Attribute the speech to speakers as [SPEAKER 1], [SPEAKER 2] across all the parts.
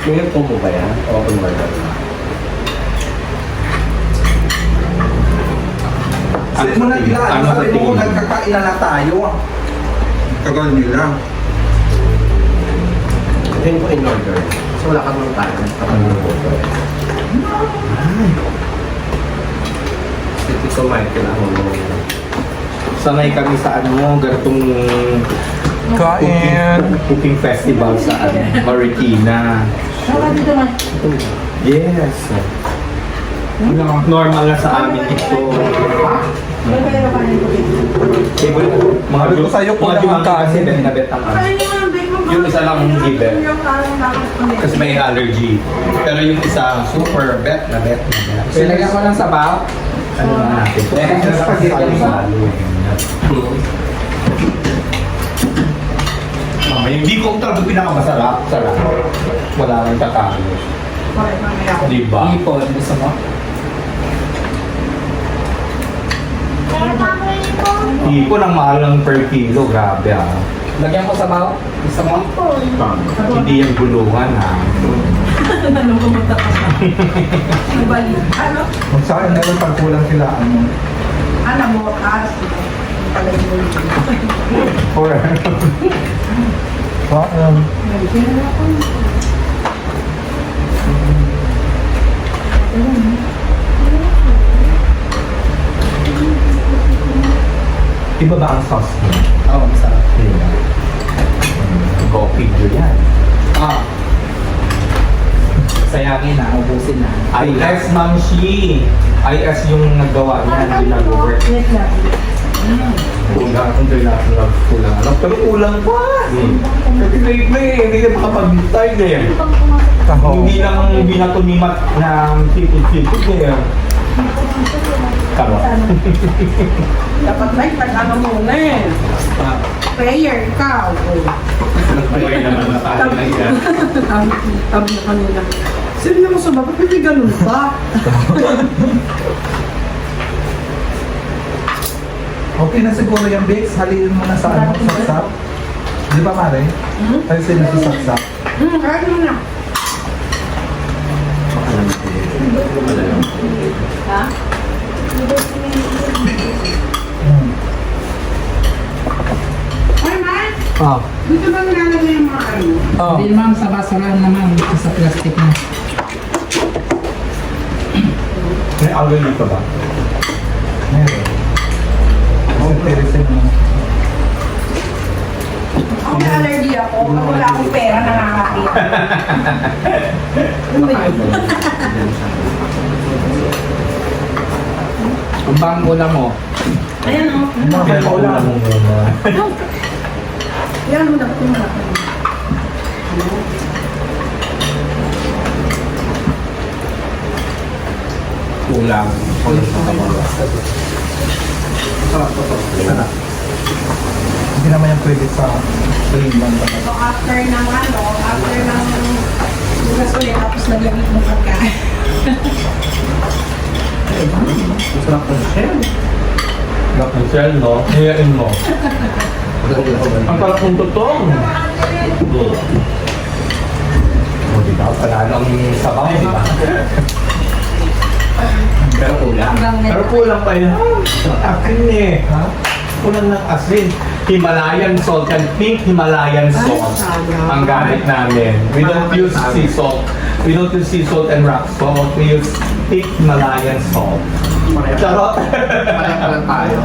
[SPEAKER 1] Ngayon po mo ba yan? O converter na?
[SPEAKER 2] Sabi mo na nila, sabi mo nagkakain na tayo. Tagal nila.
[SPEAKER 1] Ngayon po in order. So wala kang tayo kapag nag-order. Ito Michael ako.
[SPEAKER 3] Sanay kami sa ano, ganitong cooking festival sa Marikina. Yes. Normal na sa amin ito. Mga
[SPEAKER 2] Sabi ko sa'yo, kulang ang
[SPEAKER 3] kasi
[SPEAKER 2] kanin.
[SPEAKER 3] bet na bet ang yung isa lang given. Kasi may allergy. Pero yung isa, super bet na bet.
[SPEAKER 4] Silagyan ko ng sabaw.
[SPEAKER 3] Ano na natin? Yung biko talaga pinakamasarap. Sarap. Wala nang tatalo. Diba?
[SPEAKER 4] Ipon, gusto mo?
[SPEAKER 3] Ipon ang mahal ng per kilo. Grabe ah.
[SPEAKER 4] Lagyan ko sabaw. Gusto mo?
[SPEAKER 3] Hindi yung gulungan ha.
[SPEAKER 5] Ano?
[SPEAKER 2] Kung sa akin meron pag kulang sila, ano?
[SPEAKER 5] Alam mo,
[SPEAKER 2] Or,
[SPEAKER 3] Iba ba ang sauce mo?
[SPEAKER 4] Oo, masarap.
[SPEAKER 3] Go figure yan.
[SPEAKER 4] Ah. Sayangin na, ubusin na.
[SPEAKER 3] IS Ma'am Shi. IS yung naggawa niya, hindi nag-work. Kulang, hindi natin kulang. Alam, pero kulang pa. Kasi lately, hindi na makapag-tay eh. Hindi na tumimat ng sipot-sipot eh. Kama.
[SPEAKER 5] dapat may pag-ano muna eh. Prayer ka.
[SPEAKER 3] Nagpagay naman na tayo na yan.
[SPEAKER 5] Sabi na kanina. Sabi na mo sa baba, pwede ganun ba?
[SPEAKER 2] okay na siguro yung Bix, halilin mo na sa ano, saksak. Di ba, Mare? Halilin na sa saksak.
[SPEAKER 5] Kahit mo na. Ha? Ay, man!
[SPEAKER 4] Oh.
[SPEAKER 5] Dito ba nilalagay yung mga ano?
[SPEAKER 2] Oh.
[SPEAKER 4] Hindi naman sa basurahan naman. Dito sa plastic na.
[SPEAKER 3] May already pa ba?
[SPEAKER 2] Meron. Interesting mo.
[SPEAKER 5] Ako may allergy ako. Pag wala akong pera, nakakakit. Ano ba yun?
[SPEAKER 4] Kung ba ang ulam mo?
[SPEAKER 5] Ayan o.
[SPEAKER 3] Kaya paulan mo muna.
[SPEAKER 5] Yan mo dapat yung mga.
[SPEAKER 3] Kulang.
[SPEAKER 2] Hindi naman yung pwede sa plain lang talaga.
[SPEAKER 5] So after ng ano, after ng bukas ulit, tapos naglamig mo pagkain.
[SPEAKER 1] Masarap ng shell.
[SPEAKER 3] Lock ng shell, no? Hiyain mo. Ang parang kong totoo. O, di ba? Panalo ang sabaw, di ba? Pero kulang. Pero kulang pa yun. Asin eh. Ha? Kulang ng asin. Himalayan salt and pink Himalayan salt ang gamit namin. We don't use sea salt. We don't use sea salt and rock salt. We use pink Himalayan salt. Charot!
[SPEAKER 1] Pareha lang tayo.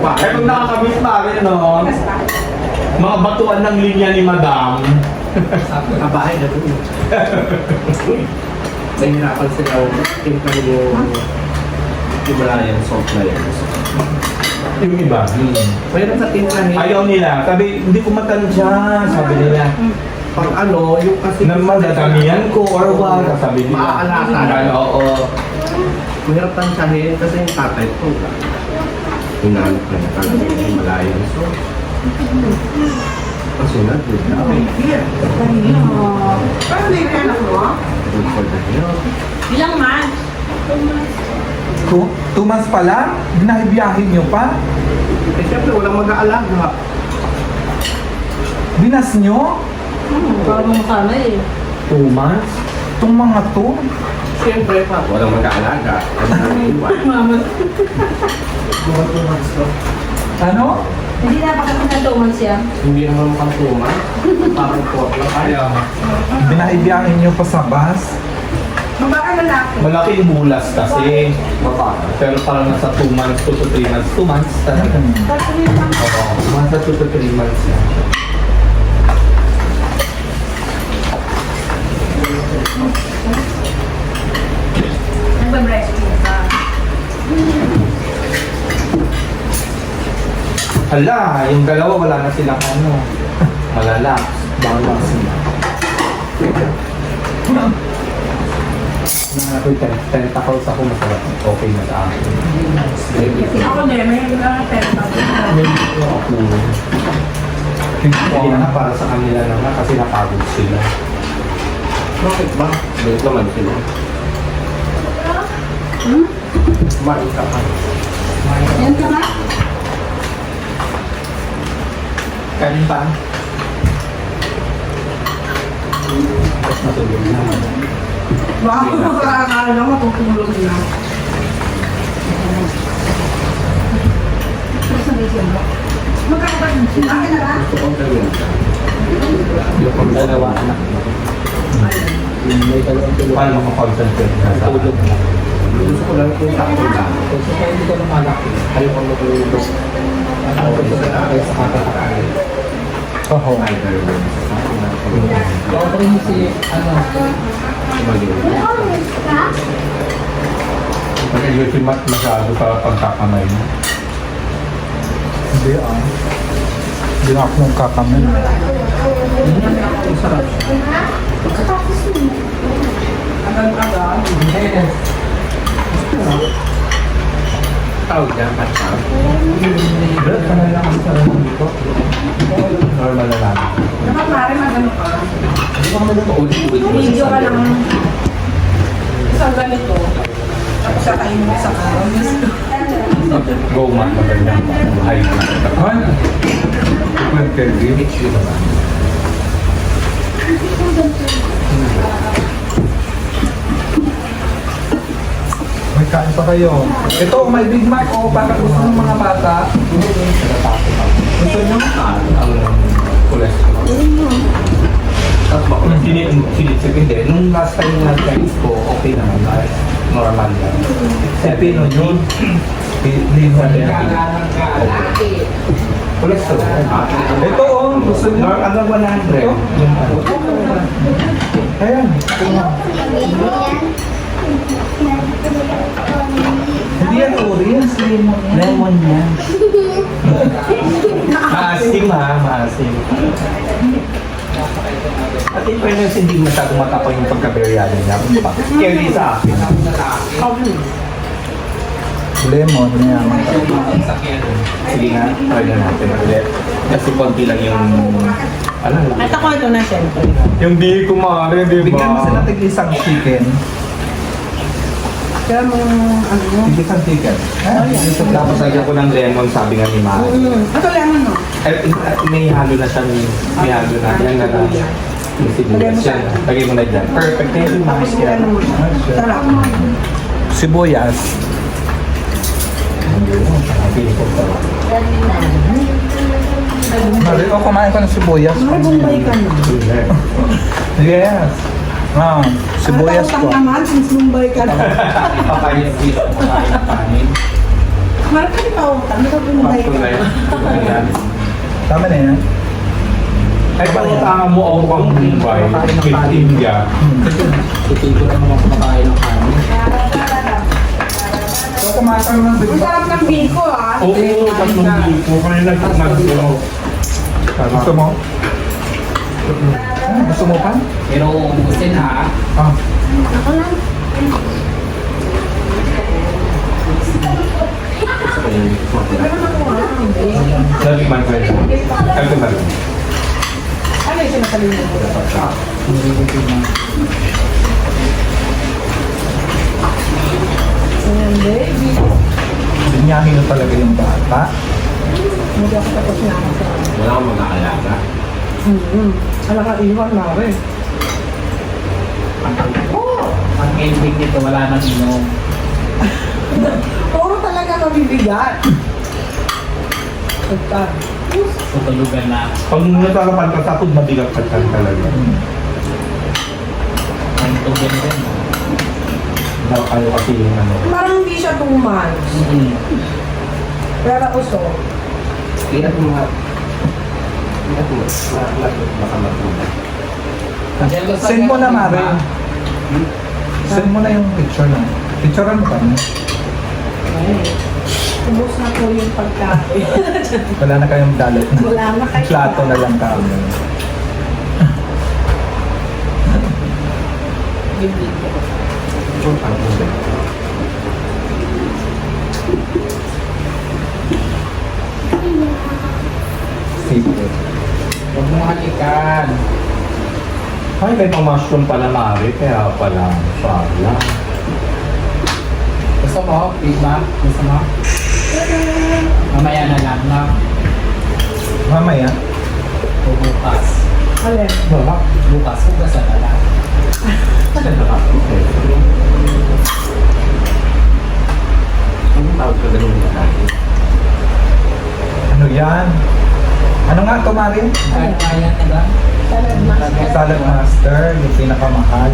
[SPEAKER 3] Eh, kung nakakamiss pa rin, no? Mga batuan ng linya ni Madam.
[SPEAKER 1] Kabahay na doon. Nahihirapan sila timpla yung Himalayan salt na yan.
[SPEAKER 3] Yung iba.
[SPEAKER 1] Mayroon sa timplahin.
[SPEAKER 3] Ayaw nila. Sabi, hindi ko matansya. Sabi nila,
[SPEAKER 1] Pag ano, yung kasi...
[SPEAKER 3] naman dadamihan ko or what. Sabi nila.
[SPEAKER 1] Maaalatan.
[SPEAKER 3] Oo.
[SPEAKER 1] Mahirap tansyahin kasi yung tatay ko. Hinanap na na talaga yung Himalayan salt. Kasi na, good na.
[SPEAKER 5] Paano na yung anak mo?
[SPEAKER 1] Good for the health.
[SPEAKER 5] Ilang months?
[SPEAKER 2] 2 months pa lang? Binahibiyahin nyo pa?
[SPEAKER 1] Eh, syempre, walang mag-aalaga.
[SPEAKER 2] Binas nyo?
[SPEAKER 5] Para mo sana eh.
[SPEAKER 3] 2 months?
[SPEAKER 2] Itong mga to?
[SPEAKER 1] Siyempre pa, walang mag-aalaga.
[SPEAKER 5] Mama.
[SPEAKER 2] Ano?
[SPEAKER 5] Hindi na pakapag na 2 months yan.
[SPEAKER 1] Hindi naman mukhang tuma. Parang pot lang kaya.
[SPEAKER 2] Binaibiyahin nyo pa sa bus?
[SPEAKER 5] Mabaka lalaki.
[SPEAKER 3] Malaking bulas kasi. Pero parang nasa 2 months, 2 to 3 months. 2 months talaga. Oo, nasa 2 to 3 months yan.
[SPEAKER 5] Nagbe-breastfeed ka.
[SPEAKER 3] Hala, yung dalawa wala na silang ano. Malalax. Bawal sila. Ako'y tentacles ako masarap. Okay na sa akin.
[SPEAKER 5] Ako din, may tenta.
[SPEAKER 3] Hindi na para sa kanila naman kasi napagod sila.
[SPEAKER 1] Bakit ba? Bait naman sila. Kumain ka pa.
[SPEAKER 5] Yan ka ba?
[SPEAKER 3] Kanin pa? Tapos natulog na.
[SPEAKER 5] Wow, nakakala na matutulog na. Magkakapag sila. Akin na ba?
[SPEAKER 1] Gusto kong gawin ka.
[SPEAKER 3] Yung dalawa anak mo.
[SPEAKER 4] May dalawang tulog.
[SPEAKER 3] Paano makakonsentrate na sa tulog?
[SPEAKER 1] Gusto ko lang kung sakto lang.
[SPEAKER 4] Kasi kaya hindi ko lumalaki. Ayoko matulog. Ano ko sa kaya sa kakakain.
[SPEAKER 2] Oo.
[SPEAKER 1] Either way.
[SPEAKER 4] Kaya rin si, ano,
[SPEAKER 3] Pag-ultimate masyado sa pagkakamay mo.
[SPEAKER 2] Hindi ah. Hindi na ako nung kakamil.
[SPEAKER 4] masarap.
[SPEAKER 5] Agad-agad.
[SPEAKER 4] Yes.
[SPEAKER 1] Tawag dyan, patawag.
[SPEAKER 3] Brad, ka na lang ang sarang dito. Normal na lang.
[SPEAKER 5] Dapat mare magano ka.
[SPEAKER 1] Hindi ko kami ulit-ulit.
[SPEAKER 5] Video ka lang. Isang ganito. Tapos sa kain mo sa karon.
[SPEAKER 3] Go man, maganda. Buhay na.
[SPEAKER 2] Ay! Pwede din. May kain pa kayo. Ito, may Big Mac o para gusto ng mga bata. Gusto nyo?
[SPEAKER 3] Ang cholesterol. Tapos ba, kung sinisip hindi, nung last time na guys ko, okay naman na. Normal lang.
[SPEAKER 2] Pipino yun. Pipino yan.
[SPEAKER 3] Cholesterol.
[SPEAKER 2] Ito oh, gusto nyo?
[SPEAKER 3] Ano 100? Yung ano.
[SPEAKER 2] Ayan. Hindi yan orange, lemon yan.
[SPEAKER 3] Lemon yan. Maasim ha, maasim. At in fairness, hindi masyadong matapang yung pagka-biryani niya. Scary sa akin.
[SPEAKER 2] Lemon yan.
[SPEAKER 3] Sige nga, try na natin ulit. Kasi konti lang yung... Ano?
[SPEAKER 5] At ako ito na siyempre.
[SPEAKER 3] Yung di kumare, di ba?
[SPEAKER 2] Bigyan mo sila tig isang chicken.
[SPEAKER 5] Kaya mo ano.
[SPEAKER 2] Tig isang chicken.
[SPEAKER 3] Tapos lagyan ko ng lemon, sabi nga ni Mara.
[SPEAKER 5] Ito lang ano.
[SPEAKER 3] May halo na siya, may halo na. Yan na lang. Yung sibuyas yan. Lagay mo na dyan. Perfect. Thank you, Mara.
[SPEAKER 5] Sarap.
[SPEAKER 2] Sibuyas.
[SPEAKER 3] Pili ko pa.
[SPEAKER 2] Mari, o kumain ka ng sibuyas.
[SPEAKER 5] May bumbay ka na.
[SPEAKER 2] Yes. Ah, sibuyas
[SPEAKER 5] Ang
[SPEAKER 2] ko.
[SPEAKER 5] naman, since Mumbai ka na.
[SPEAKER 3] Pakain dito. Pakain panin.
[SPEAKER 5] Marami ka pa utang. Ito Mumbai ka na.
[SPEAKER 3] Ayan.
[SPEAKER 2] Tama na yan.
[SPEAKER 3] Ay, palutangan mo ako pang Mumbai. With India.
[SPEAKER 4] Titito na naman kumakain ng kanin.
[SPEAKER 2] So, kumain ka ng
[SPEAKER 5] Ang
[SPEAKER 2] bigla.
[SPEAKER 5] sarap ng biko ah.
[SPEAKER 3] Oo, tatlong biko. Kanina nagtumago.
[SPEAKER 2] Gusto mo? Gusto mo pa?
[SPEAKER 4] Pero ubusin ha.
[SPEAKER 2] Ah.
[SPEAKER 3] Sabi man ko yun. Sabi man.
[SPEAKER 5] Ano yung sinasabi mo? Ayan, baby.
[SPEAKER 2] Binyahin na talaga yung bata.
[SPEAKER 5] Hindi ako tapos na ako.
[SPEAKER 1] Wala akong mag-aalaga.
[SPEAKER 5] Alam ka, iwan na rin.
[SPEAKER 4] Ang ending nito, wala nang inom.
[SPEAKER 5] Puro talaga mabibigat. Ito.
[SPEAKER 4] Tutulugan na.
[SPEAKER 3] Pag natarapan ka sa food, mabigat ka talaga.
[SPEAKER 4] Ang tugin din.
[SPEAKER 3] Daw kayo kasi yung ano.
[SPEAKER 5] Parang hindi siya 2 months. Pero uso.
[SPEAKER 1] Kaya kung baka matulad.
[SPEAKER 2] Send mo na, Mare. Send mo na yung picture na. Picturean mo kami.
[SPEAKER 5] Ubus na po yung pagkain.
[SPEAKER 2] Wala na kayong dalat na.
[SPEAKER 5] Wala na kayo.
[SPEAKER 2] Plato na lang kami.
[SPEAKER 1] Ito ang ulit.
[SPEAKER 2] Secret.
[SPEAKER 4] Huwag mo halikan.
[SPEAKER 3] Ay, may pang-mushroom pala, Mari. Kaya pala, pala.
[SPEAKER 4] Gusto mo? Feedback? Gusto mo? Mamaya na lang, no?
[SPEAKER 2] Mamaya.
[SPEAKER 4] O bukas.
[SPEAKER 5] Alin?
[SPEAKER 4] Bukas, hugasan na lang.
[SPEAKER 1] Okay. Anong tawag ka ganun na natin?
[SPEAKER 2] Ano yan? Ano nga ito, Mare?
[SPEAKER 4] Kaya na ba?
[SPEAKER 5] Salad master.
[SPEAKER 2] Salad Master, yung pinakamahal.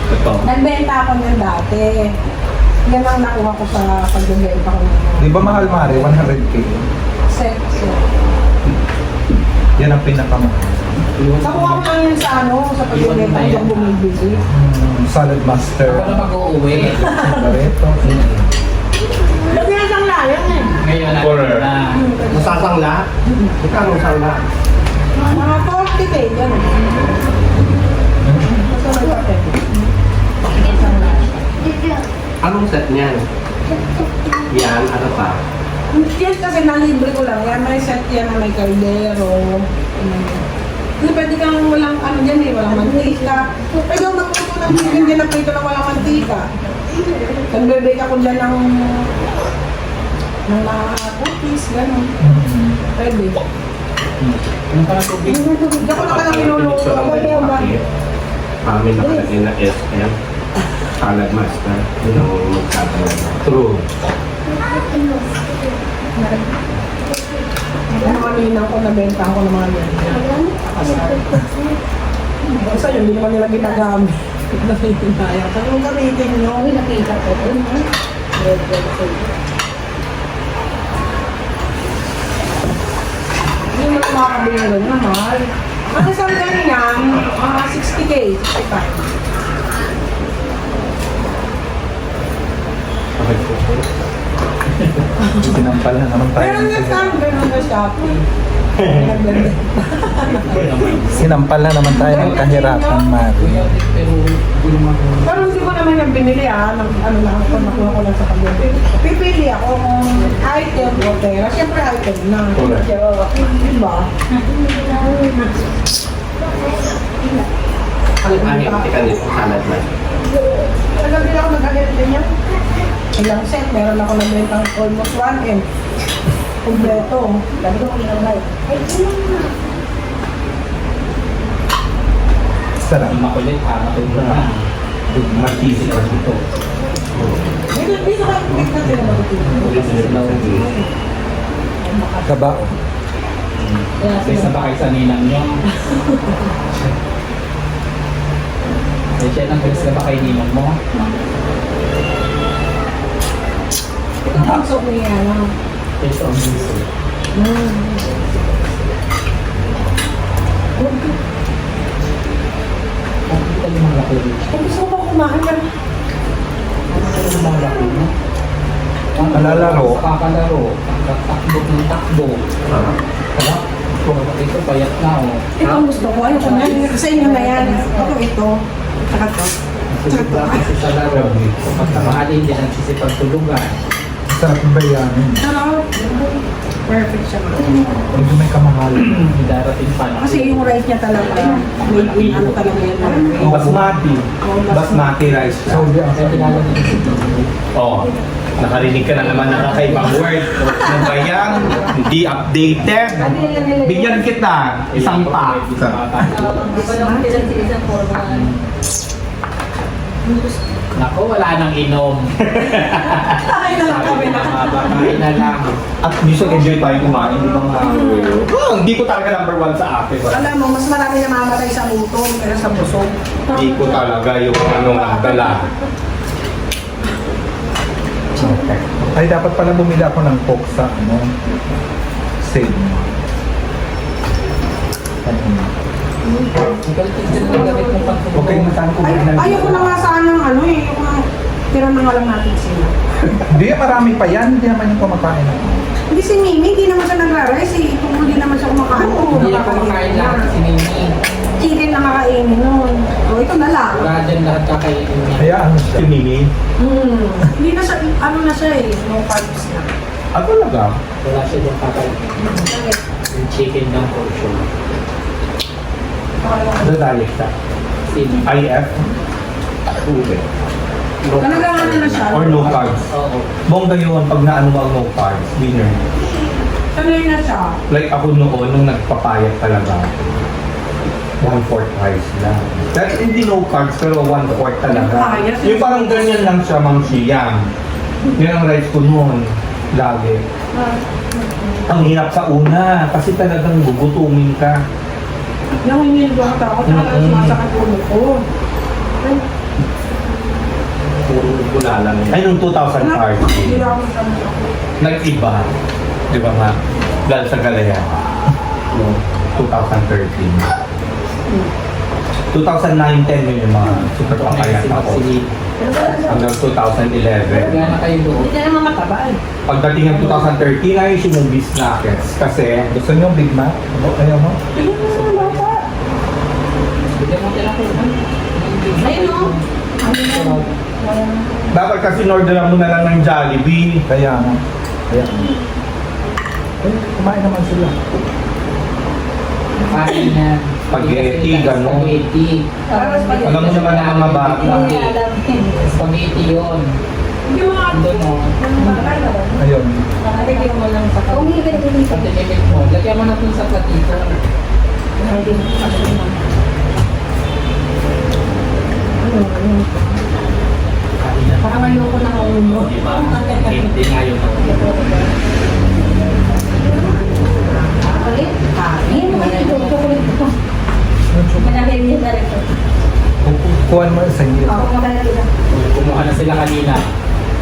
[SPEAKER 3] Ito.
[SPEAKER 5] Nagbenta ako niyan dati. Yan ang nakuha ko sa pagbibenta ko ng
[SPEAKER 2] Di ba mahal, Mare? 100K.
[SPEAKER 5] set.
[SPEAKER 2] Yan ang pinakamahal.
[SPEAKER 5] Nakuha ko lang yun sa sa pagbibenta ko yung bumibili.
[SPEAKER 2] Salad Master.
[SPEAKER 4] Ako na mag-uuwi.
[SPEAKER 2] Pareto.
[SPEAKER 5] Lagi na siyang layang eh.
[SPEAKER 4] Ngayon na.
[SPEAKER 3] Correct.
[SPEAKER 4] na.
[SPEAKER 1] Masasangla? Ikaw ang sangla.
[SPEAKER 5] Mga 40 day, yan. Basta may papel.
[SPEAKER 1] Anong set niyan? Yan, ano pa?
[SPEAKER 5] Yan kasi nalibre ko lang. Yan may set yan na may kaldero. Kasi pwede kang walang ano dyan eh, walang mantika. Pwede kang magputo ng chicken din na prito na walang mantika. Nagbebake ako dyan ng mga cookies, gano'n. Pwede.
[SPEAKER 4] Yung parang tubig.
[SPEAKER 5] Hindi ako na ka lang niluluto. Ako po ba?
[SPEAKER 1] Kami nakalagay na SM. Salad Master. Yun ang magkakaroon.
[SPEAKER 3] True.
[SPEAKER 5] Ano kanina ko nabenta ako ng mga yan. Basta yun, hindi naman nila ginagamit. Nakikinaya. Pag yung gamitin nyo, nakita ko. Hindi mo na makakabili na rin, mahal. Ang isang ganyan, mga 60K, 65.
[SPEAKER 2] Sinampal na naman tayo.
[SPEAKER 5] Pero next time, ganun na Shopee.
[SPEAKER 2] Sinampal na naman tayo ng kahirapan, Mare.
[SPEAKER 4] Pero gulong ako.
[SPEAKER 5] Pero hindi ko naman yung binili ng ano lang ako, nakuha ko lang sa pag-ibig. Pipili ako kung item o pera. Siyempre item na.
[SPEAKER 3] Correct.
[SPEAKER 5] Diba?
[SPEAKER 1] Ang ahente ka nito, Salad Master.
[SPEAKER 5] Nagabi ako nag-ahit din yan. Ilang set, meron ako nabentang almost 1M. Kompleto. Sabi ko, ilang life.
[SPEAKER 2] Sarap.
[SPEAKER 4] Makulit ha, matulog na.
[SPEAKER 3] Mag-easy ka dito.
[SPEAKER 5] Hindi sa kayo, hindi na sila matutulog.
[SPEAKER 2] Kabao.
[SPEAKER 4] Kaysa ba kayo sa ninang nyo? Eh, siya nang kaysa ba kay ninang mo?
[SPEAKER 5] Ang puso ko niya, ano.
[SPEAKER 4] Kaysa ang biso. Bakit ka yung mga laki rin?
[SPEAKER 5] Kung gusto ko pa kumain ka.
[SPEAKER 4] Bakit ka yung mga laki mo?
[SPEAKER 2] Kalalaro.
[SPEAKER 4] Kakalaro. Takbo ng takbo. Kaya, ito payat na oh.
[SPEAKER 5] Ito ang gusto ko. Ano ko na? Sa inyo na yan. Ako ito. Saka to.
[SPEAKER 4] Kasi sa laro, pagkamahalin din ang sisipagtulugan.
[SPEAKER 2] Sarap ba yan?
[SPEAKER 5] Sarap. Perfect siya.
[SPEAKER 2] Medyo may kamahalan.
[SPEAKER 4] Darating pa na.
[SPEAKER 5] Kasi yung rice niya talaga, made in ano talaga yan.
[SPEAKER 3] Basmati. Basmati rice.
[SPEAKER 2] So, di ang
[SPEAKER 4] Kaya pinalagay ko sa
[SPEAKER 3] Oh, nakarinig ka na naman ng kakaibang word. Ano ba yan? Hindi updated. Bigyan kita. Isang pack.
[SPEAKER 4] Nako, wala nang inom.
[SPEAKER 5] Ay, na lang kami na.
[SPEAKER 4] Kain na lang.
[SPEAKER 3] At gusto enjoy tayo kumain, di ba nga? Hindi ko talaga number one sa akin.
[SPEAKER 5] Alam mo, mas marami namamatay sa utong kaya sa busog.
[SPEAKER 3] Hindi ko talaga yung anong nagdala. Okay.
[SPEAKER 2] Ay, dapat pala bumili ako ng Coke sa ano, sale.
[SPEAKER 3] Okay, saan ko
[SPEAKER 5] Ay, ayoko na nga sana ng ano eh. Ayoko na, tira na nga lang natin sila.
[SPEAKER 2] Hindi, marami pa yan. Hindi naman yung kumakain ako.
[SPEAKER 5] Hindi si Mimi, hindi naman siya nagra-rice eh. Ito hindi naman siya kumakain.
[SPEAKER 4] Hindi na kumakain lahat si Mimi.
[SPEAKER 5] Chicken na kakainin nun. O, ito na lang.
[SPEAKER 4] Wala dyan lahat kakainin niya.
[SPEAKER 2] Hayaan mo
[SPEAKER 3] Si
[SPEAKER 2] siya.
[SPEAKER 3] Mimi?
[SPEAKER 5] Hindi na siya, ano na siya eh. No carbs na.
[SPEAKER 3] Ah, talaga?
[SPEAKER 4] Wala siya dyan kakainin. Yung chicken ng portion.
[SPEAKER 3] Ano diet siya?
[SPEAKER 4] Sino?
[SPEAKER 3] IF? Ube.
[SPEAKER 5] Talagang ano na siya.
[SPEAKER 3] Or no carbs?
[SPEAKER 4] Oo.
[SPEAKER 3] Bongga yun pag naano mo ang no carbs, dinner.
[SPEAKER 5] Sanay na siya.
[SPEAKER 3] Like ako noon, nung nagpapayat talaga, 1/4 rice lang. Dahil hindi no carbs, pero 1/4 talaga.
[SPEAKER 5] Payat.
[SPEAKER 3] Yung parang ganyan lang siya, Ma'am Shiyang. Yun ang rice ko noon. Lagi. Ang hirap sa una, kasi talagang gugutumin ka.
[SPEAKER 5] Nangingin ko ako. Talagang sumasakit ulo ko. Ay,
[SPEAKER 3] Puro bula lang. Ay, nung 2005,
[SPEAKER 5] hindi ako sanay ako.
[SPEAKER 3] nag-iba. Di ba nga? Dahil sa Galayan. No, 2013. 2009-10 yun yung mga super papayat ako. Hanggang 2011.
[SPEAKER 4] Kaya na kayo doon.
[SPEAKER 5] Hindi ka naman mataba eh.
[SPEAKER 3] Pagdating ng 2013 ay sumubis nuggets kasi
[SPEAKER 2] Gusto niyo Big Mac? Ano, ayaw mo?
[SPEAKER 4] Bigyan mo tila ko.
[SPEAKER 5] Ayun o.
[SPEAKER 3] dapat kasi in-order mo na lang ng Jollibee.
[SPEAKER 2] Kaya nga. Kaya nga. Eh, kumain naman sila.
[SPEAKER 4] Kain yan.
[SPEAKER 3] Spaghetti, gano'n.
[SPEAKER 4] Spaghetti.
[SPEAKER 3] Alam mo naman ang mga bata.
[SPEAKER 4] Spaghetti yun.
[SPEAKER 5] Hindi mo nga.
[SPEAKER 4] Doon o.
[SPEAKER 2] Ayun.
[SPEAKER 5] Nakakigil mo lang sa kong.
[SPEAKER 4] Sa tinimik mo. Lagyan mo na dun sa platito. Kain na.
[SPEAKER 5] Parang ayoko na ang ulo.
[SPEAKER 4] Diba? Hindi nga yun.
[SPEAKER 2] Kuhan mo sa inyo.
[SPEAKER 4] Kumuha na sila kanina.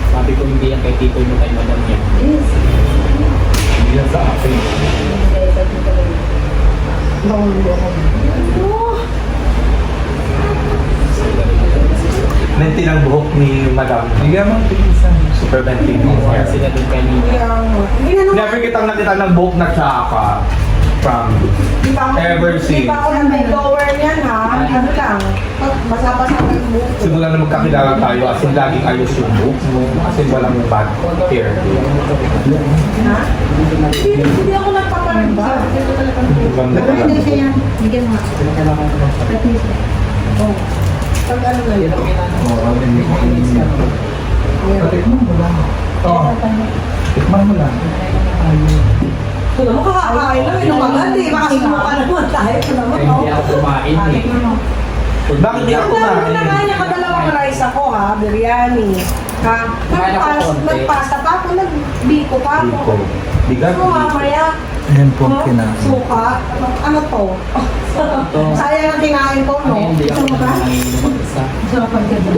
[SPEAKER 4] Sabi ko hindi yan kay tito mo kay madam niya.
[SPEAKER 2] Hindi yan sa akin.
[SPEAKER 3] Menti ng buhok ni Madam.
[SPEAKER 2] Bigyan mo tigisa.
[SPEAKER 3] Super menti mo.
[SPEAKER 4] Kumuha sila dun kanina.
[SPEAKER 3] Never kitang nakita ng buhok na tsaka from ever
[SPEAKER 5] Hindi
[SPEAKER 3] since.
[SPEAKER 5] pa ako ng makeover niyan ha. Ano lang. Basa-basa ko yung buhok ko.
[SPEAKER 3] Simula na magkakilala tayo, as in laging ayos yung buhok mo. As in walang bad hair.
[SPEAKER 5] Ha? Hindi ako nagpapariba.
[SPEAKER 3] Ibang na talaga.
[SPEAKER 5] Oh. Pag ano na yun.
[SPEAKER 2] Oo, hindi ko Patikman mo lang. Oo. Tikman mo lang.
[SPEAKER 5] Kung naman kakakain lang, yun ang maganda eh. Baka sinuka naman tayo. Kung naman,
[SPEAKER 4] Ay, hindi ako kumain eh.
[SPEAKER 3] Bakit di ako
[SPEAKER 5] Ang dami
[SPEAKER 3] kumain?
[SPEAKER 5] na nga niya, kadalawang rice ako ha, biryani. Ha?
[SPEAKER 4] Kumain ako konti.
[SPEAKER 5] Nagpasta pa ako, nagbiko pa ako.
[SPEAKER 3] Biko. Bigat.
[SPEAKER 5] So mamaya,
[SPEAKER 2] Ayan po
[SPEAKER 5] no? Suka. Ano to? Sayang ang kinain ko, no?
[SPEAKER 4] Hindi ako
[SPEAKER 5] Gusto mo ba?
[SPEAKER 4] nanginom mag-isa.
[SPEAKER 5] Sarap ang ganda.